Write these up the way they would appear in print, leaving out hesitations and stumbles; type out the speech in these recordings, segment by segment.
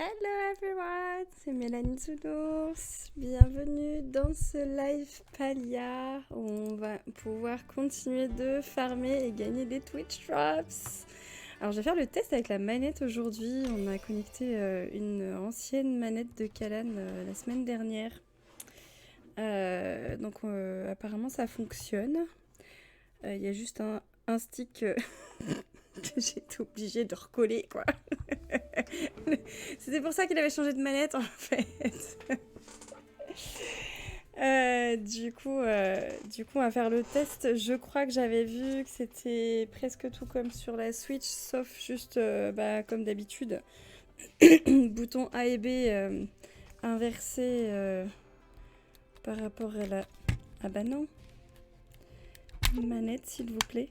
Hello everyone, c'est Mélanie Toulouse. Bienvenue dans ce live Palia où on va pouvoir continuer de farmer et gagner des Twitch Drops. Alors je vais faire le test avec la manette aujourd'hui. On a connecté une ancienne manette de Kalan la semaine dernière. Donc apparemment ça fonctionne. Il y a juste un stick que j'ai été obligée de recoller quoi. C'était pour ça qu'il avait changé de manette en fait. Du coup, on va faire le test. Je crois que j'avais vu que c'était presque tout comme sur la Switch, sauf juste comme d'habitude. Bouton A et B inversé par rapport à la... Ah bah non. Manette, s'il vous plaît.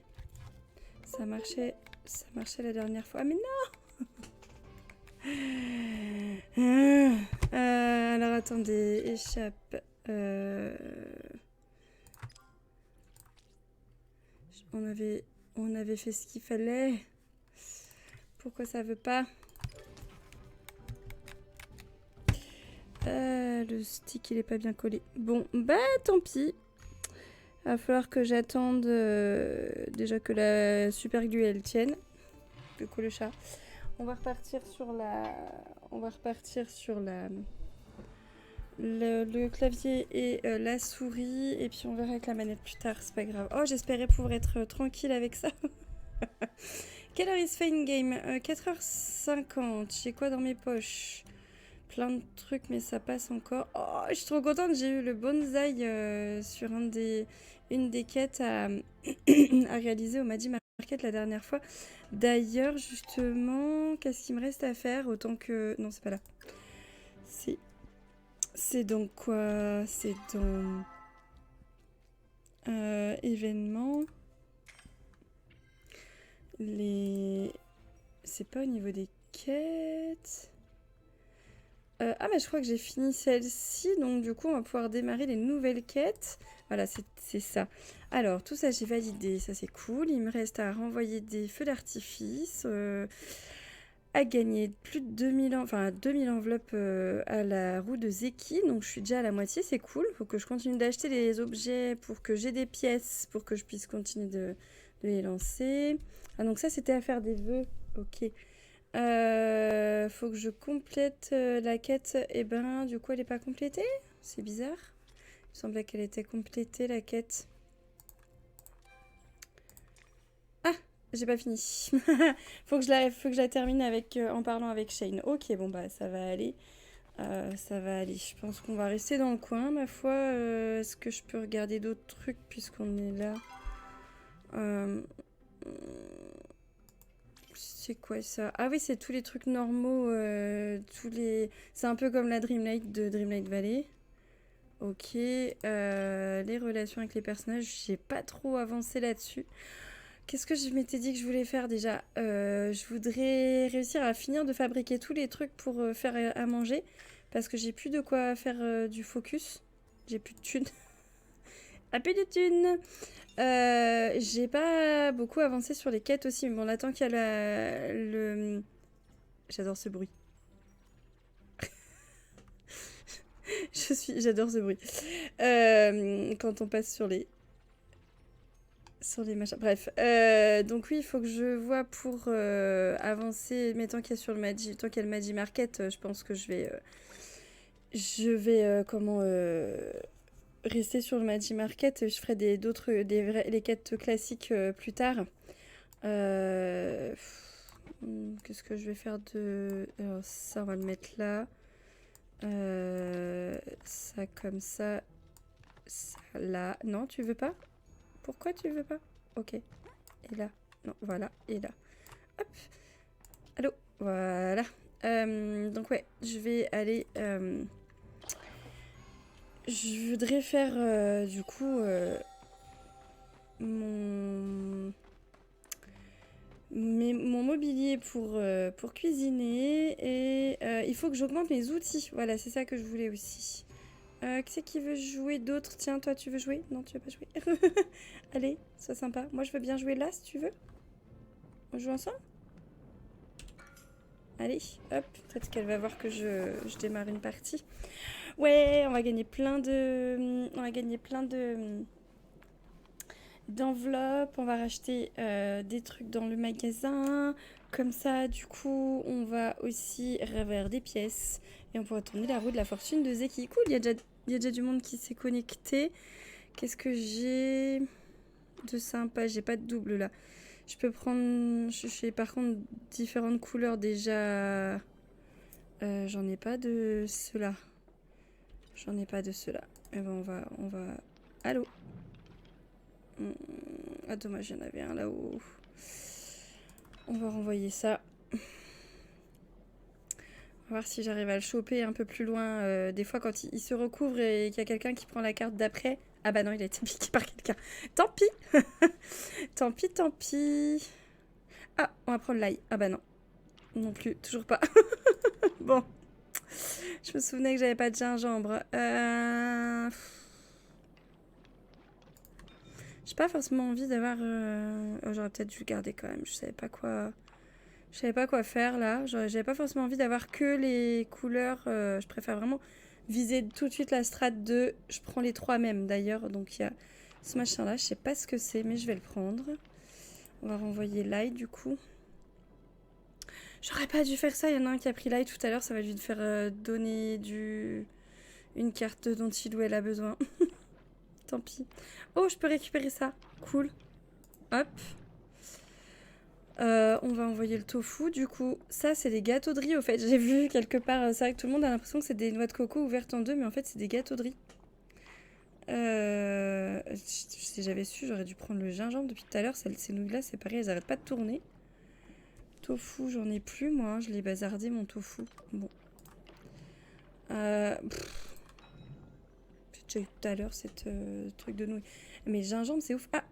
Ça marchait la dernière fois. Ah mais non. Alors attendez, échappe. On avait fait ce qu'il fallait. Pourquoi ça veut pas? Le stick il est pas bien collé. Bon, bah tant pis. Va falloir que j'attende déjà que la super glue elle tienne. Le coup le chat. On va repartir sur le clavier et la souris et puis on verra avec la manette plus tard, c'est pas grave. Oh, j'espérais pouvoir être tranquille avec ça. Quelle heure il se fait une game 4h50. J'ai quoi dans mes poches? Plein de trucs, mais ça passe encore. Oh, je suis trop contente. J'ai eu le bonsaï sur une des quêtes à réaliser au Madi Market la dernière fois. D'ailleurs, justement, qu'est-ce qu'il me reste à faire? Autant que... Non, c'est pas là. C'est donc quoi? C'est dans... événements. C'est pas au niveau des quêtes. Ah mais je crois que j'ai fini celle-ci, donc du coup on va pouvoir démarrer les nouvelles quêtes. Voilà, c'est ça. Alors tout ça j'ai validé, ça c'est cool. Il me reste à renvoyer des feux d'artifice, à gagner plus de 2000 enveloppes à la roue de Zeki. Donc je suis déjà à la moitié, c'est cool. Faut que je continue d'acheter les objets pour que j'ai des pièces, pour que je puisse continuer de les lancer. Ah donc ça c'était à faire des vœux, ok. Faut que je complète la quête. Et ben, du coup, elle est pas complétée. C'est bizarre. Il me semblait qu'elle était complétée, la quête. Ah, j'ai pas fini. faut que je la termine avec, en parlant avec Shane. Ok, bon, bah, ça va aller. Ça va aller. Je pense qu'on va rester dans le coin, ma foi. Est-ce que je peux regarder d'autres trucs puisqu'on est là? C'est quoi ça? Ah oui, c'est tous les trucs normaux, c'est un peu comme la Dreamlight de Dreamlight Valley. Ok, les relations avec les personnages, j'ai pas trop avancé là-dessus. Qu'est-ce que je m'étais dit que je voulais faire déjà? Je voudrais réussir à finir de fabriquer tous les trucs pour faire à manger, parce que j'ai plus de quoi faire du focus. J'ai plus de thunes. Ah, plus de thunes! J'ai pas beaucoup avancé sur les quêtes aussi, mais bon, on attend qu'il y a le... J'adore ce bruit. J'adore ce bruit. Quand on passe sur les machins. Bref. Donc oui, il faut que je vois pour avancer. Mais tant qu'il y a le Magi Market, je pense que je vais rester sur le Magi Market. Je ferai les quêtes classiques plus tard. Qu'est-ce que je vais faire de... Alors ça, on va le mettre là. Ça comme ça. Ça là. Non, tu veux pas? Pourquoi tu veux pas? Ok. Et là. Non, voilà. Et là. Hop. Allô. Voilà. Donc ouais, je vais aller... je voudrais faire du coup mon mobilier pour cuisiner et il faut que j'augmente mes outils. Voilà, c'est ça que je voulais aussi. Qui c'est qui veut jouer d'autre? Tiens, toi, tu veux jouer? Non, tu veux pas jouer? Allez, sois sympa. Moi, je veux bien jouer là, si tu veux. On joue ensemble? Allez, hop, peut-être qu'elle va voir que je démarre une partie. Ouais, on va gagner plein de... On va gagner plein de... d'enveloppes. On va racheter des trucs dans le magasin. Comme ça, du coup, on va aussi revoir des pièces. Et on pourra tourner la roue de la fortune de Zeki. Cool, il y a déjà du monde qui s'est connecté. Qu'est-ce que j'ai de sympa? J'ai pas de double là. Je peux prendre... J'ai par contre différentes couleurs déjà. J'en ai pas de ceux-là. J'en ai pas de ceux-là. Mais bon, on va... Allô? Ah dommage, il y en avait un là-haut. On va renvoyer ça. On va voir si j'arrive à le choper un peu plus loin. Des fois, quand il se recouvre et qu'il y a quelqu'un qui prend la carte d'après... Ah bah non, il a été piqué par quelqu'un. Tant pis. Tant pis, tant pis. Ah, on va prendre l'ail. Ah bah non. Non plus, toujours pas. Bon. Je me souvenais que j'avais pas de gingembre. J'ai pas forcément envie d'avoir... Oh, j'aurais peut-être dû le garder quand même. Je savais pas quoi faire là. J'avais pas forcément envie d'avoir que les couleurs. Je préfère vraiment viser tout de suite la strate 2. Je prends les 3 mêmes d'ailleurs. Donc il y a ce machin là. Je sais pas ce que c'est, mais je vais le prendre. On va renvoyer l'ail du coup. J'aurais pas dû faire ça. Il y en a un qui a pris l'ail tout à l'heure. Ça va lui faire donner une carte dont il ou elle a besoin. Tant pis. Oh, je peux récupérer ça. Cool. Hop. On va envoyer le tofu. Du coup, ça, c'est des gâteaux de riz. Au fait, j'ai vu quelque part. C'est vrai que tout le monde a l'impression que c'est des noix de coco ouvertes en deux. Mais en fait, c'est des gâteaux de riz. Si j'avais su, j'aurais dû prendre le gingembre depuis tout à l'heure. Ces nouilles-là, c'est pareil. Elles n'arrêtent pas de tourner. Tofu, j'en ai plus, moi. Je l'ai bazardé, mon tofu. Bon. J'ai déjà eu tout à l'heure, cette truc de nouilles. Mais gingembre, c'est ouf. Ah,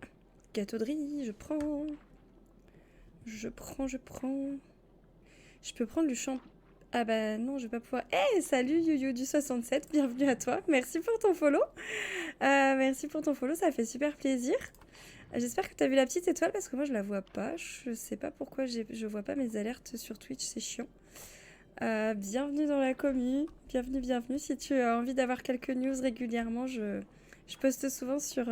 gâteau de riz, je prends. Je prends. Je peux prendre le champ... Ah bah non, je vais pas pouvoir... Hey, salut YoYo du 67, bienvenue à toi. Merci pour ton follow. Ça fait super plaisir. J'espère que tu as vu la petite étoile parce que moi je la vois pas. Je sais pas pourquoi je vois pas mes alertes sur Twitch, c'est chiant. Bienvenue dans la commu, bienvenue. Si tu as envie d'avoir quelques news régulièrement, je poste souvent sur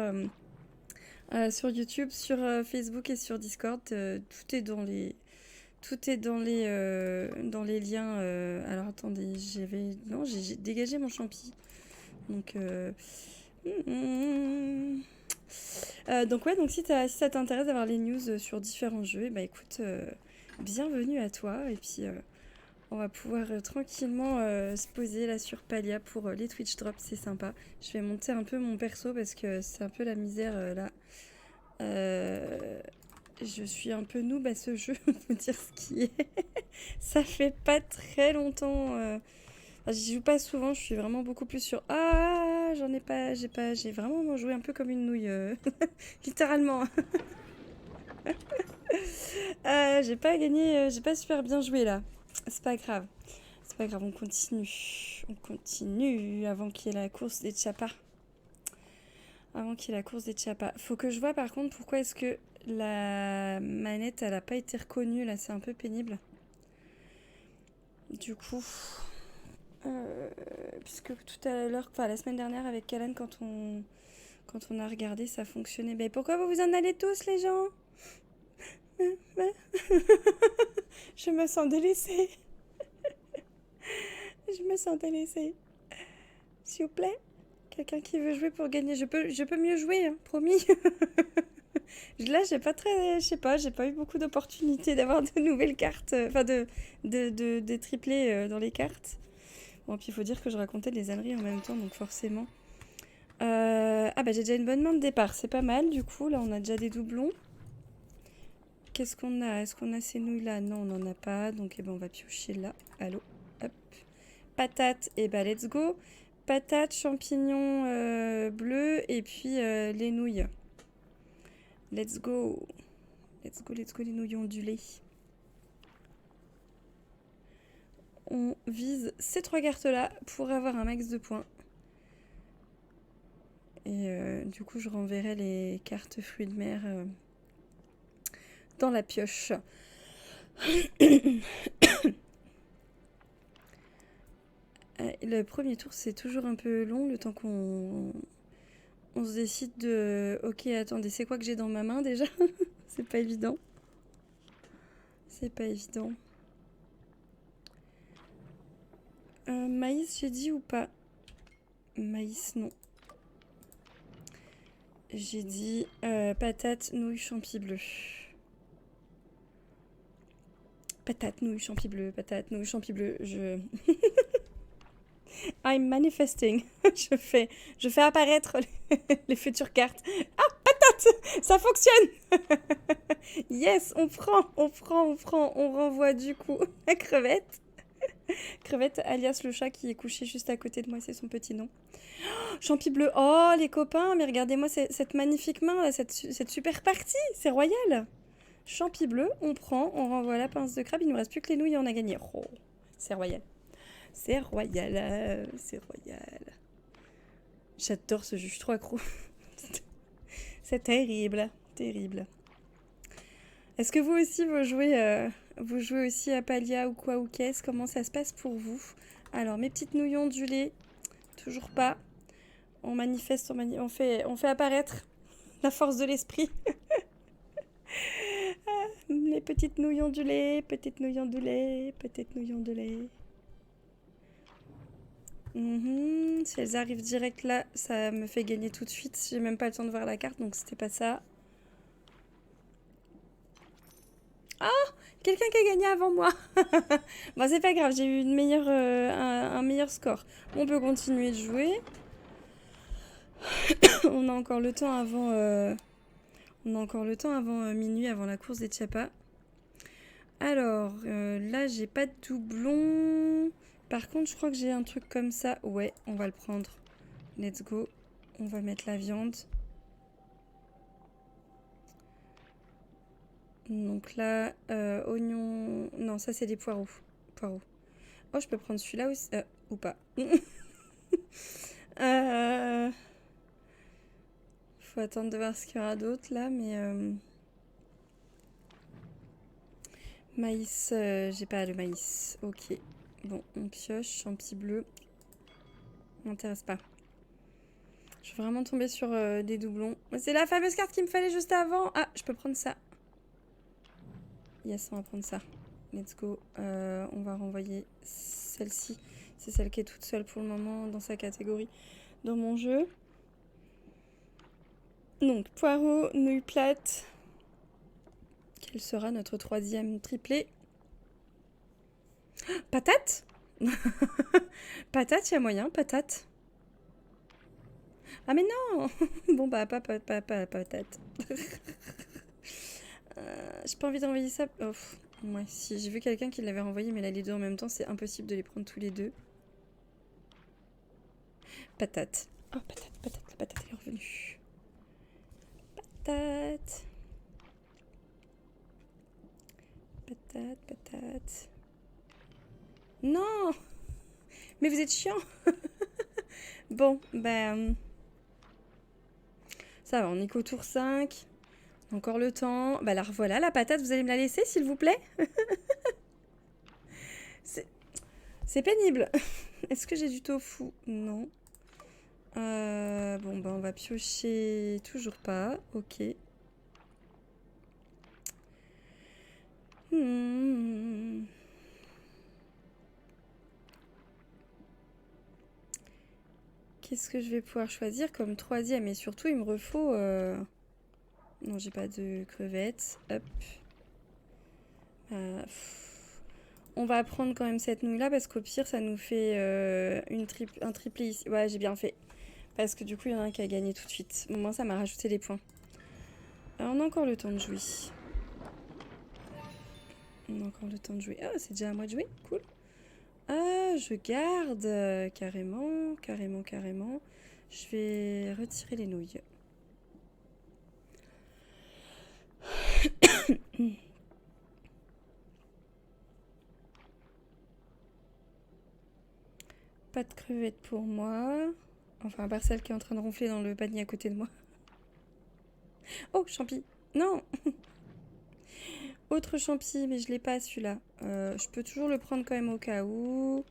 YouTube, sur Facebook et sur Discord. Tout est dans les liens. Alors attendez, j'ai dégagé mon champi. Donc ouais, donc si ça t'intéresse d'avoir les news sur différents jeux, bah écoute, bienvenue à toi. Et puis on va pouvoir tranquillement se poser là sur Palia pour les Twitch drops, c'est sympa. Je vais monter un peu mon perso parce que c'est un peu la misère là. Je suis un peu noob à ce jeu, faut dire ce qui est. Ça fait pas très longtemps. J'y joue pas souvent, je suis vraiment beaucoup plus sur... Ah, j'ai vraiment joué un peu comme une nouille, littéralement. J'ai pas gagné, j'ai pas super bien joué là. C'est pas grave. On continue avant qu'il y ait la course des Chiappas. Faut que je vois par contre pourquoi est-ce que la manette elle a pas été reconnue là, c'est un peu pénible. Du coup, puisque tout à l'heure, enfin la semaine dernière avec Callan quand on a regardé ça fonctionnait. Mais pourquoi vous en allez tous les gens? Je me sens délaissée. S'il vous plaît, quelqu'un qui veut jouer pour gagner. Je peux mieux jouer, hein, promis. Là, j'ai pas eu beaucoup d'opportunités d'avoir de nouvelles cartes, enfin de triplés dans les cartes. Bon, puis il faut dire que je racontais les âneries en même temps, donc forcément. Ah bah j'ai déjà une bonne main de départ, c'est pas mal du coup. Là, on a déjà des doublons. Qu'est-ce qu'on a? Est-ce qu'on a ces nouilles-là? Non, on n'en a pas, donc on va piocher là. Allô, hop. Patate, et bah let's go. Patate, champignons bleus, et puis les nouilles. Let's go, les nouilles ondulées. On vise ces 3 cartes-là pour avoir un max de points. Et du coup, je renverrai les cartes fruits de mer dans la pioche. Ouais, le premier tour, c'est toujours un peu long, le temps qu'on se décide de... Ok, attendez, c'est quoi que j'ai dans ma main déjà? C'est pas évident. C'est pas évident. Maïs, j'ai dit ou pas? Maïs, non. J'ai dit patate, nouilles, champi bleu. Patate, nouilles, champi bleu, patate, nouilles, champi bleu. Je... I'm manifesting. je fais apparaître les futures cartes. Ah, patate! Ça fonctionne! Yes, on prend. On renvoie du coup la crevette. Crevette, alias le chat qui est couché juste à côté de moi, c'est son petit nom. Oh, champi bleu. Oh, les copains, mais regardez-moi cette magnifique main, là, cette super partie. C'est royal. Champi bleu, on prend, on renvoie la pince de crabe. Il nous reste plus que les nouilles et on a gagné. Oh, c'est royal. C'est royal. C'est royal. J'adore ce jeu, je suis trop accro. C'est terrible. Terrible. Est-ce que vous aussi, vous jouez aussi à Palia ou quoi ou qu'est-ce? Comment ça se passe pour vous? Alors, mes petites nouilles ondulées, toujours pas. On manifeste, on fait apparaître la force de l'esprit. Les petites nouilles ondulées, petites nouilles ondulées, petites nouilles ondulées. Si elles arrivent direct là, ça me fait gagner tout de suite. J'ai même pas le temps de voir la carte, donc c'était pas ça. Ah, quelqu'un qui a gagné avant moi. Bon, c'est pas grave, j'ai eu un meilleur score. On peut continuer de jouer. On a encore le temps avant... minuit, avant la course des Chiapas. Alors, là, j'ai pas de doublon. Par contre, je crois que j'ai un truc comme ça. Ouais, on va le prendre. Let's go. On va mettre la viande. Donc là, oignon... Non, ça, c'est des poireaux. Oh, je peux prendre celui-là aussi. Ou pas. Faut attendre de voir ce qu'il y aura d'autre, là, mais... Maïs, j'ai pas le maïs. Ok. Bon, on pioche, champi bleu. M'intéresse pas. Je suis vraiment tombée sur des doublons. C'est la fameuse carte qu'il me fallait juste avant. Ah, je peux prendre ça. Yes, on va prendre ça. Let's go. On va renvoyer celle-ci. C'est celle qui est toute seule pour le moment dans sa catégorie dans mon jeu. Donc, poireau, nouilles plates. Quel sera notre troisième triplé? Patate. Patate, il y a moyen, patate. Ah mais non. Bon bah pas patate. J'ai pas envie de renvoyer ça. Oh, ouais, si j'ai vu quelqu'un qui l'avait renvoyé, mais là les deux en même temps, c'est impossible de les prendre tous les deux. Patate. Oh, patate, la patate est revenue. Patate. Patate. Non. Mais vous êtes chiant. Bon, ben... ça va, on est qu'au tour 5. Encore le temps. Bah la revoilà, la patate, vous allez me la laisser, s'il vous plaît? C'est pénible. Est-ce que j'ai du tofu? Non. Bon, bah on va piocher. Toujours pas. Ok. Qu'est-ce que je vais pouvoir choisir comme troisième? Et surtout, il me refaut... Non, j'ai pas de crevettes. Hop. On va prendre quand même cette nouille-là parce qu'au pire, ça nous fait un triplé ici. Ouais, j'ai bien fait. Parce que du coup, il y en a un qui a gagné tout de suite. Au moins, ça m'a rajouté des points. On a encore le temps de jouer. Ah, c'est déjà à moi de jouer. Cool. Ah, je garde. Carrément. Je vais retirer les nouilles. Pas de crevettes pour moi. Enfin, à part celle qui est en train de ronfler dans le panier à côté de moi. Oh, champi. Non. Autre champi, mais je l'ai pas celui-là. Je peux toujours le prendre quand même au cas où.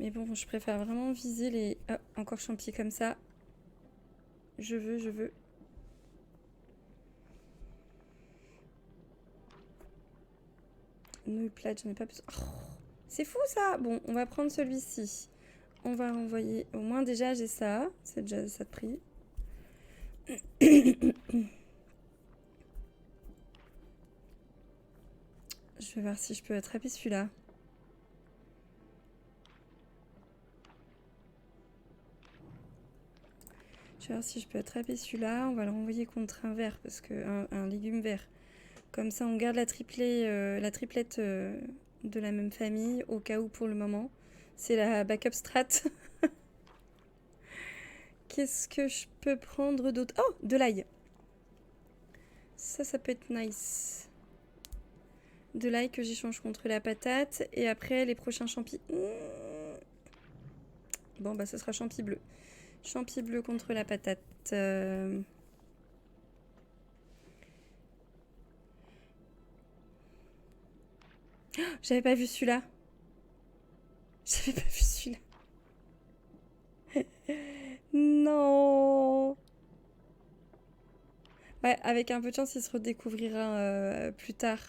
Mais bon, je préfère vraiment viser les... Oh, encore champi comme ça. Je veux. Nouilles plates, j'en ai pas besoin. Oh, c'est fou ça. Bon, on va prendre celui-ci. On va renvoyer... Au moins déjà j'ai ça. C'est déjà ça de prix. Je vais voir si je peux attraper celui-là. Je vais voir si je peux attraper celui-là. On va le renvoyer contre un vert, parce que un légume vert. Comme ça, on garde la triplette de la même famille, au cas où pour le moment. C'est la backup strat. Qu'est-ce que je peux prendre d'autre? Oh, de l'ail. Ça peut être nice. De l'ail que j'échange contre la patate. Et après, les prochains champis. Bon, bah, ce sera champi bleu. Champi bleu contre la patate. J'avais pas vu celui-là. J'avais pas vu celui-là. Non. Ouais, avec un peu de chance, il se redécouvrira plus tard.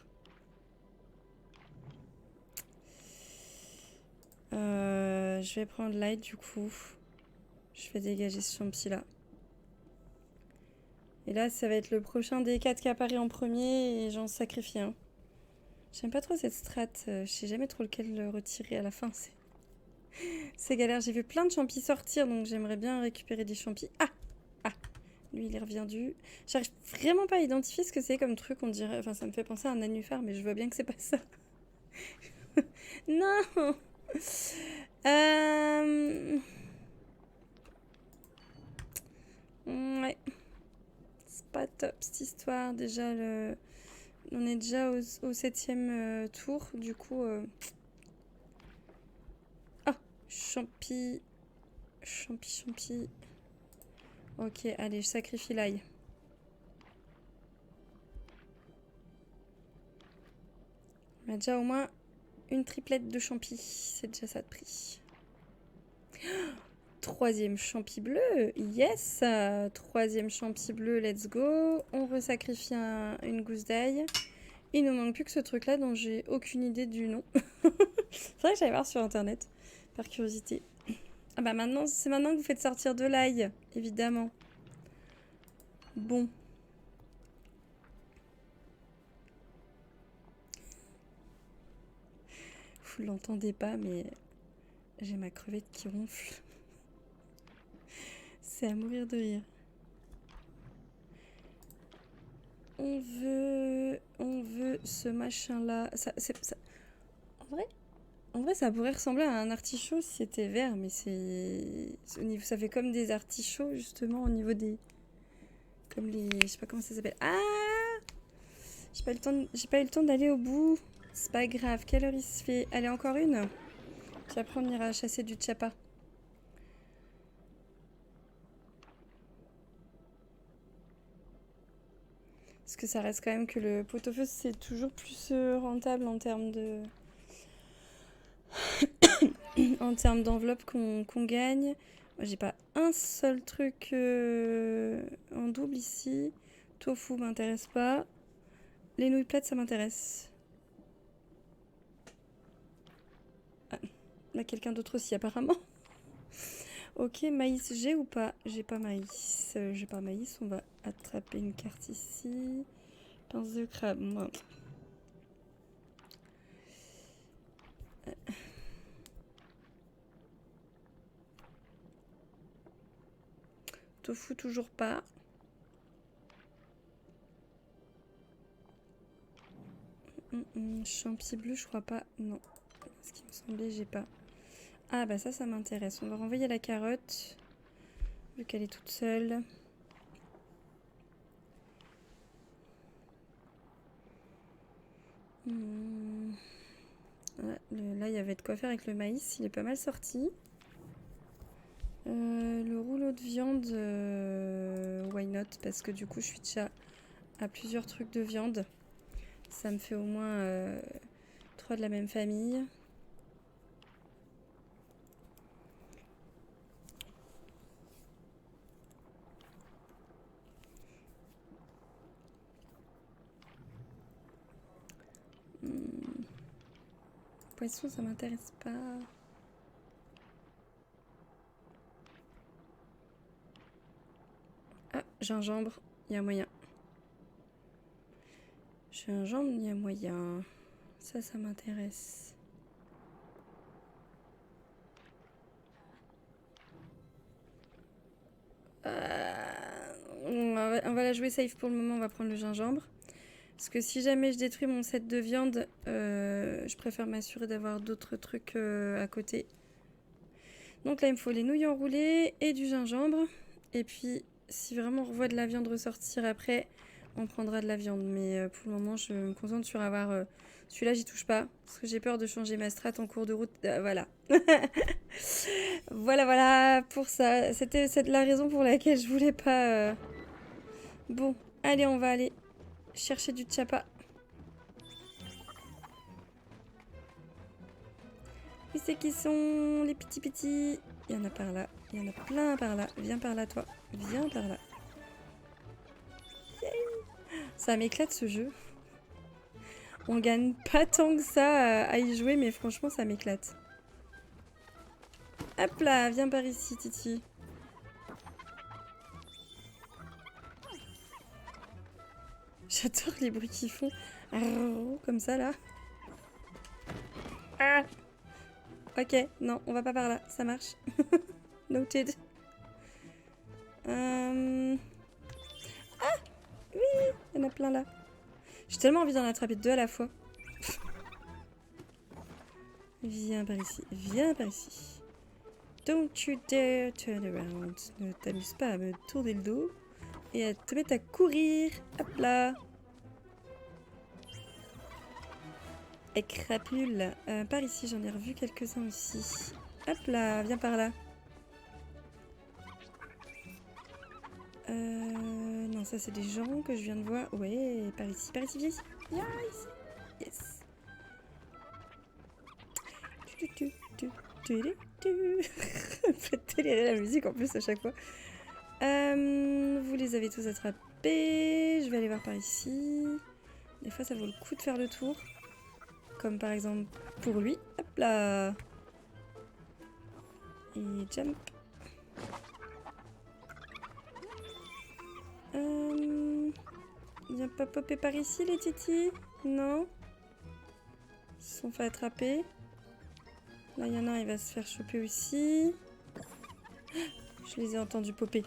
Je vais prendre light du coup. Je vais dégager ce champi là. Et là, ça va être le prochain des 4 qui apparaît en premier et j'en sacrifie un. J'aime pas trop cette strat. Je sais jamais trop lequel retirer à la fin. C'est galère. J'ai vu plein de champis sortir, donc j'aimerais bien récupérer des champis. Ah, lui, il est reviendu. J'arrive vraiment pas à identifier ce que c'est comme truc. On dirait... Enfin, ça me fait penser à un nénuphar, mais je vois bien que c'est pas ça. Non. Ouais. C'est pas top cette histoire. Déjà, on est déjà au 7e tour. Du coup... Ah, champi. Champi. Ok, allez, je sacrifie l'ail. On a déjà au moins une triplette de champi. C'est déjà ça de prix. 3e champi bleu, yes. 3e champi bleu, let's go. On resacrifie une gousse d'ail. Il nous manque plus que ce truc là dont j'ai aucune idée du nom. C'est vrai que j'allais voir sur internet, par curiosité. Ah bah maintenant, c'est maintenant que vous faites sortir de l'ail, évidemment. Bon. Vous l'entendez pas, mais j'ai ma crevette qui ronfle. C'est à mourir de rire. On veut ce machin-là. En vrai, ça pourrait ressembler à un artichaut si c'était vert, mais ça fait comme des artichauts, justement, au niveau des... Comme les... Je sais pas comment ça s'appelle. Ah! J'ai pas eu le temps d'aller au bout. C'est pas grave. Quelle heure il se fait? Allez, encore une. Puis après, on ira chasser du tchapa. Parce que ça reste quand même que le pot-au-feu, c'est toujours plus rentable en termes de... en termes d'enveloppe qu'on gagne. Moi, j'ai pas un seul truc en double ici. Tofu m'intéresse pas. Les nouilles plates, ça m'intéresse. Ah, là, quelqu'un d'autre aussi, apparemment. Ok, maïs, j'ai ou pas? J'ai pas maïs. J'ai pas maïs, on va attraper une carte ici. Pince de crabe, moi. Tofu, toujours pas. Champi bleu, je crois pas. Non. Ce qui me semblait, j'ai pas. Ah bah ça m'intéresse. On va renvoyer la carotte. Vu qu'elle est toute seule. Ouais, là, il y avait de quoi faire avec le maïs. Il est pas mal sorti. Le rouleau de viande, why not? Parce que du coup, je suis déjà à plusieurs trucs de viande. Ça me fait au moins 3 de la même famille. poisson, ça m'intéresse pas. Ah, gingembre, il y a moyen. Gingembre, il y a moyen. Ça m'intéresse. On va la jouer safe pour le moment, on va prendre le gingembre. Parce que si jamais je détruis mon set de viande, je préfère m'assurer d'avoir d'autres trucs à côté. Donc là, il me faut les nouilles enroulées et du gingembre. Et puis, si vraiment on revoit de la viande ressortir après, on prendra de la viande. Mais pour le moment, je me concentre sur avoir... celui-là, j'y touche pas. Parce que j'ai peur de changer ma strat en cours de route. Voilà. Voilà pour ça. C'était la raison pour laquelle je voulais pas... Bon, allez, on va aller chercher du tchapa. Où c'est qui sont les petits? Il y en a par là. Il y en a plein par là. Viens par là, toi. Viens par là. Yay. Ça m'éclate ce jeu. On gagne pas tant que ça à y jouer, mais franchement, ça m'éclate. Hop là, viens par ici, Titi. J'adore les bruits qu'ils font. Comme ça, là. Ah. Ok, non, on va pas par là. Ça marche. Noted. Ah oui, il y en a plein là. J'ai tellement envie d'en attraper 2 à la fois. Viens par ici, viens par ici. Don't you dare turn around. Ne t'amuse pas à me tourner le dos et à te mettre à courir. Hop là. Et crapule. Par ici, j'en ai revu quelques-uns aussi. Hop là, viens par là. Non, ça c'est des gens que je viens de voir. Ouais, par ici, viens ici. Yeah, ici. Yes. Faites délirer la musique en plus à chaque fois. Vous les avez tous attrapés. Je vais aller voir par ici. Des fois, ça vaut le coup de faire le tour. Comme par exemple pour lui. Hop là. Et jump. Viens pas popper par ici les titis? Non? Ils se sont fait attraper. Là, il y en a un, il va se faire choper aussi. Je les ai entendus popper.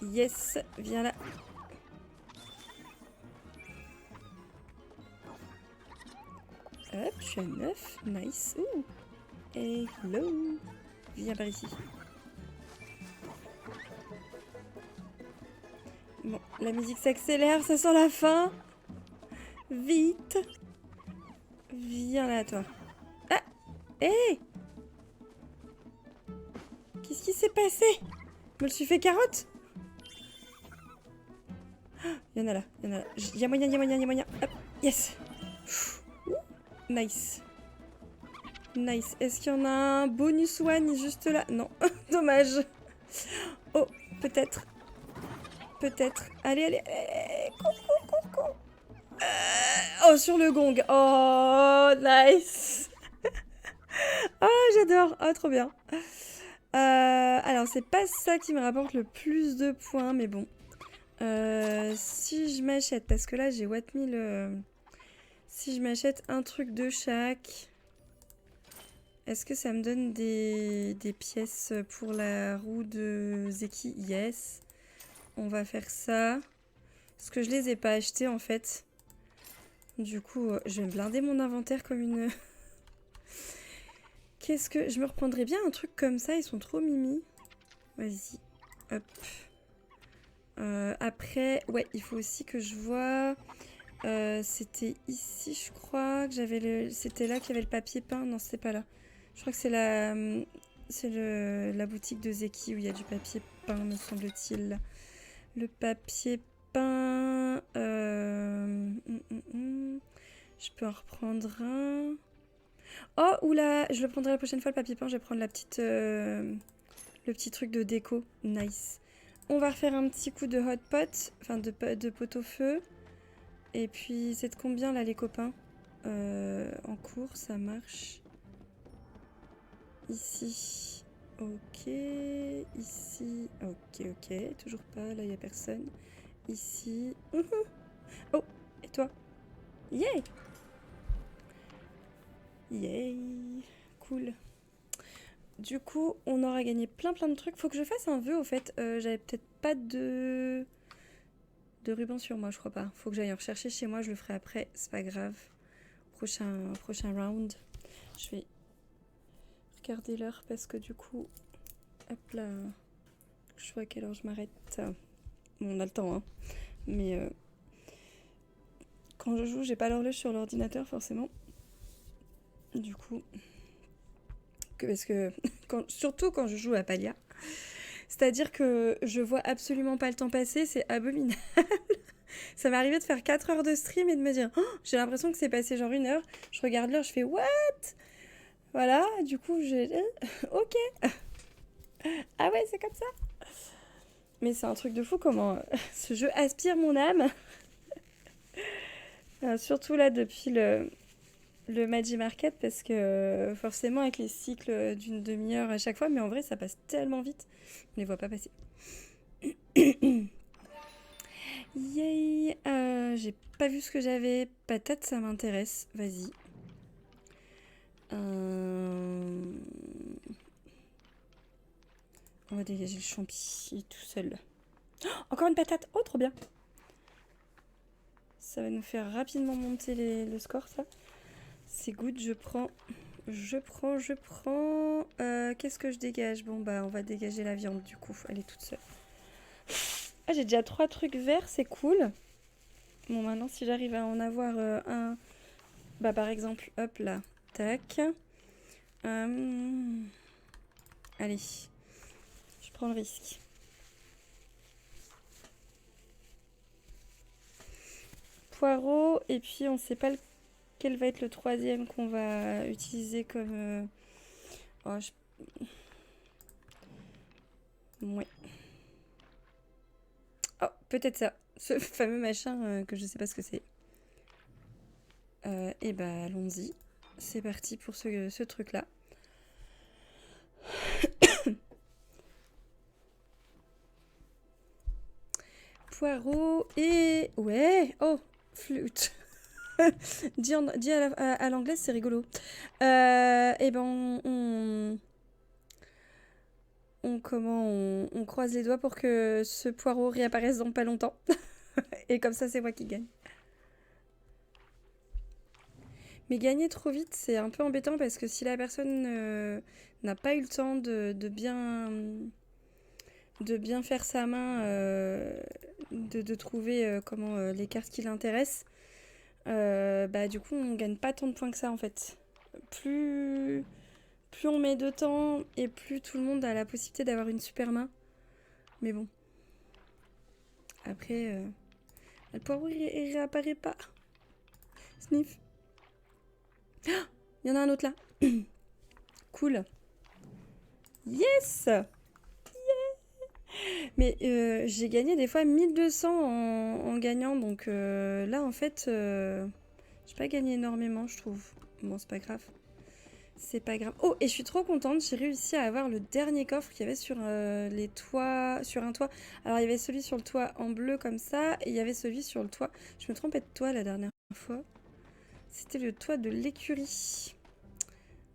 Yes, viens là. Hop, je suis à 9. Nice. Ouh. Hello. Viens par ici. Bon, la musique s'accélère, ça sent la fin. Vite. Viens là, toi. Ah. Hé hey. Qu'est-ce qui s'est passé? Je me le suis fait carotte? Il y en a là, il y en a là. Il y a moyen. Hop, yes. Nice. Nice. Est-ce qu'il y en a un bonus one juste là? Non, dommage. Oh, peut-être. Peut-être. Allez. Coucou. Oh, sur le gong. Oh, nice. Oh, j'adore. Oh, trop bien. Alors, c'est pas ça qui me rapporte le plus de points, mais bon. Si je m'achète, parce que là, j'ai Wattmill... Si je m'achète un truc de chaque, est-ce que ça me donne des pièces pour la roue de Zeki? Yes. On va faire ça. Parce que je les ai pas achetées, en fait. Du coup, je vais me blinder mon inventaire comme une... Qu'est-ce que... Je me reprendrais bien un truc comme ça, ils sont trop mimi. Vas-y. Hop. Après, ouais, il faut aussi que je vois... c'était ici, je crois, que j'avais le... C'était là qu'il y avait le papier peint. Non, c'était pas là. Je crois que c'est la... C'est la boutique de Zeki où il y a du papier peint, me semble-t-il. Le papier peint... Je peux en reprendre un... Oh, oula, je le prendrai la prochaine fois, le papier peint. Je vais prendre la petite... le petit truc de déco. Nice. On va refaire un petit coup de hot pot. Enfin, de pot-au-feu. Et puis, c'est de combien, là, les copains? En cours, ça marche. Ici, ok. Ici, ok. Toujours pas, là, il n'y a personne. Ici. Oh, et toi? Yay! Yay! Cool. Du coup, on aura gagné plein de trucs. Faut que je fasse un vœu, au fait. J'avais peut-être pas de ruban sur moi, je crois pas. Faut que j'aille en rechercher chez moi, je le ferai après. C'est pas grave. Prochain round. Je vais regarder l'heure parce que du coup... Hop là... Je vois à quelle heure je m'arrête. Bon, on a le temps, hein. Mais quand je joue, j'ai pas l'horloge sur l'ordinateur, forcément. Du coup... Parce que... surtout quand je joue à Palia. C'est-à-dire que je vois absolument pas le temps passer, c'est abominable. Ça m'est arrivé de faire 4 heures de stream et de me dire oh, j'ai l'impression que c'est passé genre 1 heure. Je regarde l'heure, je fais what? Voilà, du coup j'ai ok. Ah ouais, c'est comme ça. Mais c'est un truc de fou comment ce jeu aspire mon âme. Surtout là depuis le Magi Market parce que forcément avec les cycles d'une demi-heure à chaque fois, mais en vrai ça passe tellement vite, on les voit pas passer. Yay, j'ai pas vu ce que j'avais. Patate, ça m'intéresse. Vas-y. On va dégager le champi tout seul. Oh, encore une patate. Oh, trop bien. Ça va nous faire rapidement monter le score, ça. C'est good, je prends. Qu'est-ce que je dégage? Bon, bah, on va dégager la viande, du coup. Elle est toute seule. Ah, j'ai déjà 3 trucs verts, c'est cool. Bon, maintenant, si j'arrive à en avoir un... Bah, par exemple, hop, là. Tac. Allez. Je prends le risque. Poireau, et puis on sait pas quel va être le troisième qu'on va utiliser comme... Oh, ouais. Oh, peut-être ça. Ce fameux machin que je sais pas ce que c'est. Et bah, allons-y. C'est parti pour ce truc-là. Poireau et... Ouais. Oh, flûte. dit à l'anglaise, c'est rigolo. Et ben, on croise les doigts pour que ce poireau réapparaisse dans pas longtemps. Et comme ça, c'est moi qui gagne. Mais gagner trop vite, c'est un peu embêtant parce que si la personne n'a pas eu le temps de bien faire sa main, de trouver les cartes qui l'intéressent, bah du coup on gagne pas tant de points que ça en fait. Plus on met de temps et plus tout le monde a la possibilité d'avoir une super main. Mais bon. Après, le poireau il réapparaît pas. Sniff. Il y en a un autre là. Cool. Yes! Yeah! Mais j'ai gagné des fois 1200 en gagnant. Donc là, en fait, j'ai pas gagné énormément, je trouve. Bon, c'est pas grave. C'est pas grave. Oh, et je suis trop contente. J'ai réussi à avoir le dernier coffre qu'il y avait sur les toits, sur un toit. Alors, il y avait celui sur le toit en bleu comme ça. Et il y avait celui sur le toit. Je me trompais de toit la dernière fois. C'était le toit de l'écurie.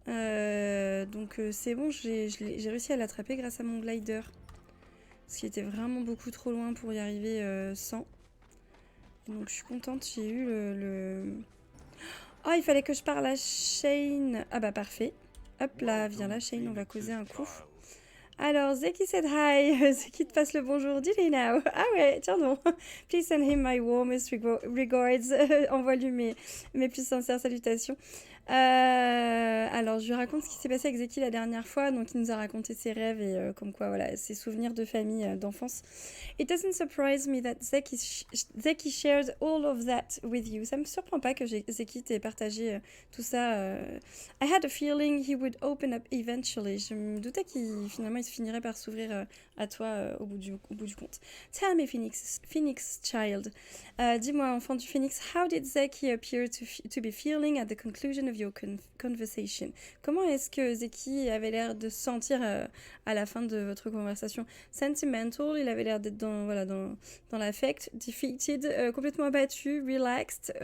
Donc c'est bon, j'ai réussi à l'attraper grâce à mon glider. Parce qu'il était vraiment beaucoup trop loin pour y arriver sans. Donc je suis contente, j'ai eu le... Oh, il fallait que je parle à Shane. Ah bah parfait. Hop là, viens là Shane, on va causer un coup. Alors, Zeki said hi. Zeki te passe le bonjour. Delay now. Ah ouais, tiens donc. Please send him my warmest regards. Envoie-lui mes plus sincères salutations. Alors, je lui raconte ce qui s'est passé avec Zeki la dernière fois. Donc, il nous a raconté ses rêves et comme quoi, voilà, ses souvenirs de famille, d'enfance. It doesn't surprise me that Zeki shared all of that with you. Ça me surprend pas que Zeki t'ait partagé tout ça. I had a feeling he would open up eventually. Je me doutais qu'il finalement il se finirait par s'ouvrir à toi au bout du compte. Tell me, Phoenix Child. Dis-moi, enfant du Phoenix, how did Zeki appear to be feeling at the conclusion of your conversation? Comment est-ce que Zeki avait l'air de se sentir à la fin de votre conversation? Sentimental, il avait l'air d'être dans l'affect. Defeated, complètement abattu. Relaxed,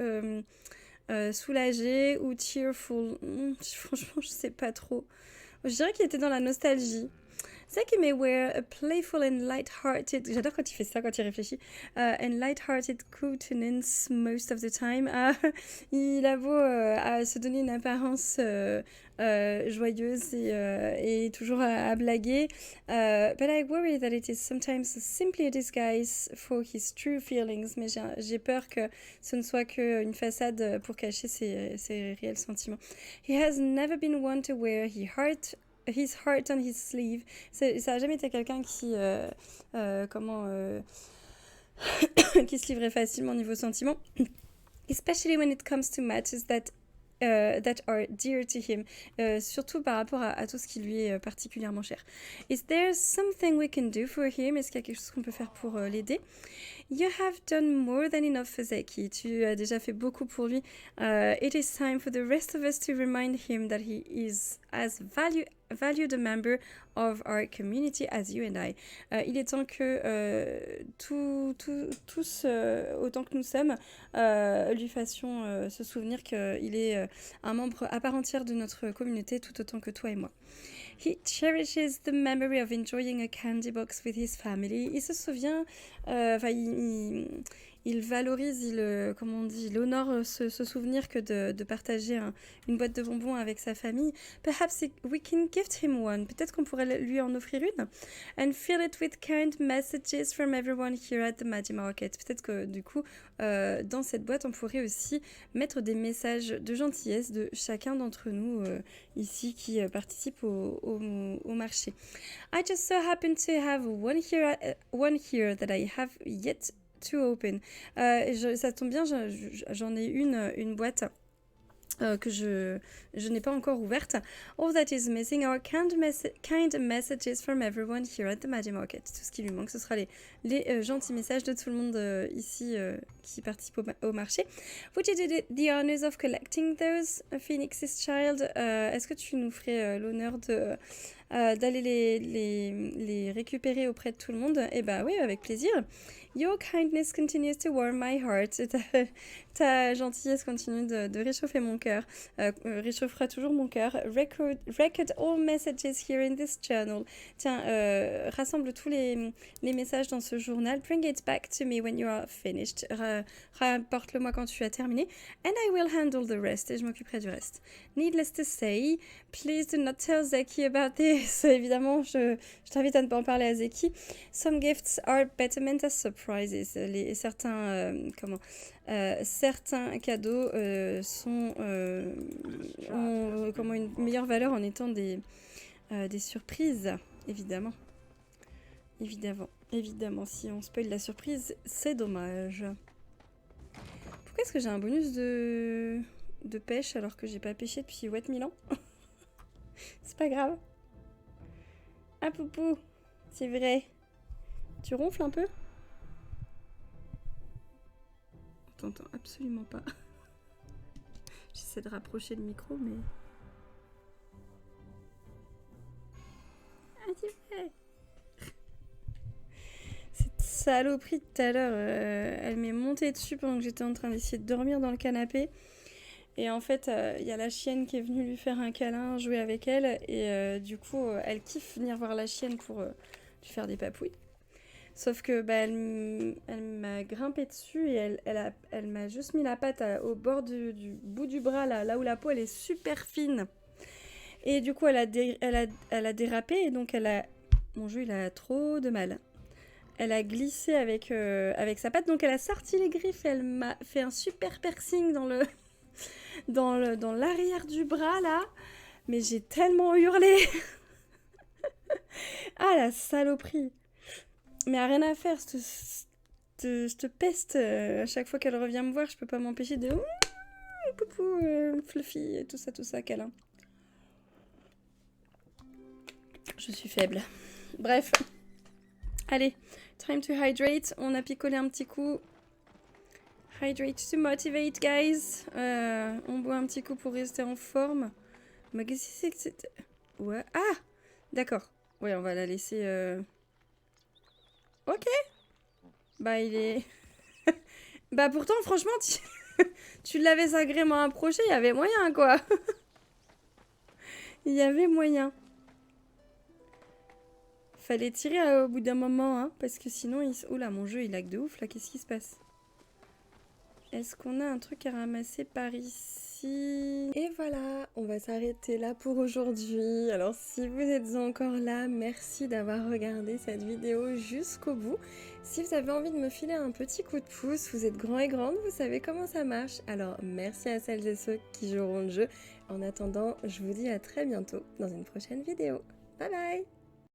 soulagé. Ou cheerful. Franchement, je sais pas trop. Je dirais qu'il était dans la nostalgie. Zeki may wear a playful and light-hearted... J'adore quand il fait ça, quand il réfléchit. And light-hearted countenance most of the time. Il a beau à se donner une apparence joyeuse et toujours à blaguer. But I worry that it is sometimes simply a disguise for his true feelings. Mais j'ai peur que ce ne soit qu'une façade pour cacher ses réels sentiments. He has never been one to wear his heart on his sleeve. Ça n'a jamais été quelqu'un qui qui se livrait facilement au niveau sentiment, especially when it comes to matters that are dear to him, surtout par rapport à tout ce qui lui est particulièrement cher. Is there something we can do for him? Est-ce qu'il y a quelque chose qu'on peut faire pour l'aider? You have done more than enough for Zeki. Tu as déjà fait beaucoup pour lui. It is time for the rest of us to remind him that he is as valued a member of our community as you and I. Il est temps que tous, autant que nous sommes, lui fassions se souvenir qu'il est un membre à part entière de notre communauté, tout autant que toi et moi. He cherishes the memory of enjoying a candy box with his family. Il se souvient, il valorise, il honore ce souvenir que de partager une boîte de bonbons avec sa famille. Perhaps we can gift him one. Peut-être qu'on pourrait lui en offrir une. And fill it with kind messages from everyone here at the Magi Market. Peut-être que du coup, dans cette boîte, on pourrait aussi mettre des messages de gentillesse de chacun d'entre nous ici qui participe au marché. I just so happen to have one here that I have yet to open. Ça tombe bien, j'en ai une boîte que je n'ai pas encore ouverte. All that is missing are kind messages from everyone here at the Magi Market. Tout ce qui lui manque, ce sera les gentils messages de tout le monde ici qui participe au marché. Would you do the honors of collecting those, Phoenix's Child? Est-ce que tu nous ferais l'honneur d'aller les récupérer auprès de tout le monde? Eh bah oui, avec plaisir. Your kindness continues to warm my heart. Ta gentillesse continue de réchauffer mon cœur. Réchauffera toujours mon cœur. Record all messages here in this journal. Tiens, rassemble tous les messages dans ce journal. Bring it back to me when you are finished. Rapporte-le-moi quand tu as terminé. And I will handle the rest. Et je m'occuperai du reste. Needless to say, please do not tell Zeki about this. Évidemment, je t'invite à ne pas en parler à Zeki. Some gifts are better meant as surprises. Certains cadeaux ont une meilleure valeur en étant des surprises, évidemment. Évidemment, si on spoil la surprise, c'est dommage. Pourquoi est-ce que j'ai un bonus de pêche alors que j'ai pas pêché depuis 8000 ans? C'est pas grave. Ah Poupou, c'est vrai. Tu ronfles un peu? On t'entend absolument pas. J'essaie de rapprocher le micro, mais... Ah, c'est vrai. Cette saloperie de tout à l'heure, elle m'est montée dessus pendant que j'étais en train d'essayer de dormir dans le canapé. Et en fait, il y a la chienne qui est venue lui faire un câlin, jouer avec elle. Et du coup, elle kiffe venir voir la chienne pour lui faire des papouilles. Sauf que elle m'a grimpé dessus et elle m'a juste mis la patte au bord du bout du bras, là où la peau elle est super fine. Et du coup, elle a dérapé et donc mon jeu il a trop de mal. Elle a glissé avec sa patte, donc elle a sorti les griffes et elle m'a fait un super piercing dans l'arrière du bras là. Mais j'ai tellement hurlé. Ah la saloperie. Mais à rien à faire, cette peste, à chaque fois qu'elle revient me voir, je peux pas m'empêcher de poupou, fluffy, et tout ça, câlin. Je suis faible. Bref. Allez, time to hydrate. On a picolé un petit coup. Hydrate to motivate, guys. On boit un petit coup pour rester en forme. Mais qu'est-ce que c'est que c'était? Ouais. Ah! D'accord. Ouais, on va la laisser... Ok. Bah, il est... Bah, pourtant, franchement, tu l'avais sacrément approché. Il y avait moyen, quoi. Il y avait moyen. Fallait tirer au bout d'un moment, hein. Parce que sinon, il... Oula, mon jeu, il lag de ouf, là. Qu'est-ce qui se passe? Est-ce qu'on a un truc à ramasser par ici? Et voilà, on va s'arrêter là pour aujourd'hui. Alors si vous êtes encore là, merci d'avoir regardé cette vidéo jusqu'au bout. Si vous avez envie de me filer un petit coup de pouce, vous êtes grands et grandes, vous savez comment ça marche. Alors merci à celles et ceux qui joueront le jeu. En attendant, je vous dis à très bientôt dans une prochaine vidéo. Bye bye!